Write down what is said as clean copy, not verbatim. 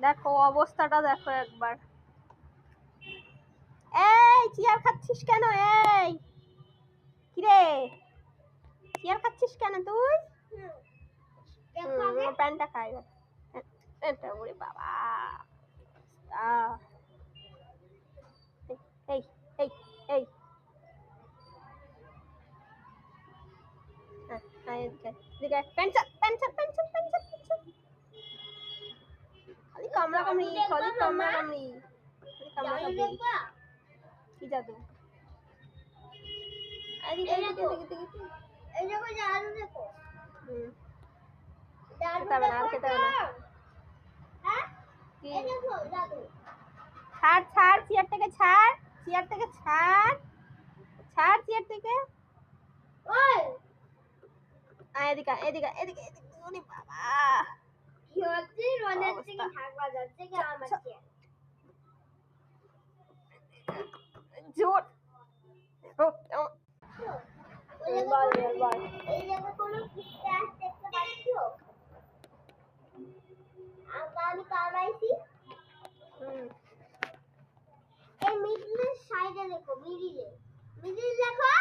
দেখো অবস্থাটা দেখো একবার। এই চেয়ার খাচ্ছিস কেন? এই কিরে চেয়ার খাচ্ছিস কেন তুই? প্যান্টটা খাই এটা। ওরে বাবা এই এই এই খালি কামড়া কামড়ি খালি কামড়া কামড়ি খালি কামড়া কামড়ি কি জাদু? এদিকে এদিকে এদিকে এদিকে এই দেখো জাদু দেখো। খেতে হবে না আর খেতে হবে না। হ্যাঁ এই দেখো জাদু। ছাড় ছাড় চেয়ার থেকে ছাড়, চেয়ার থেকে ছাড়, ছাড় চেয়ার থেকে। ওই এদিকে এদিকে এদিকে এদিকে। ওরে বাবা কি হচ্ছে? রনের থেকে ঢাক বাজাচ্ছে কি আমার চেয়ার? জোর বল বল। এই জায়গা কোনো ক্র্যাশ দেখতে পাচ্ছো? আমি কামাইছি। এই মিডলের সাইডে দেখো, মিডিলে মিডিল দেখো।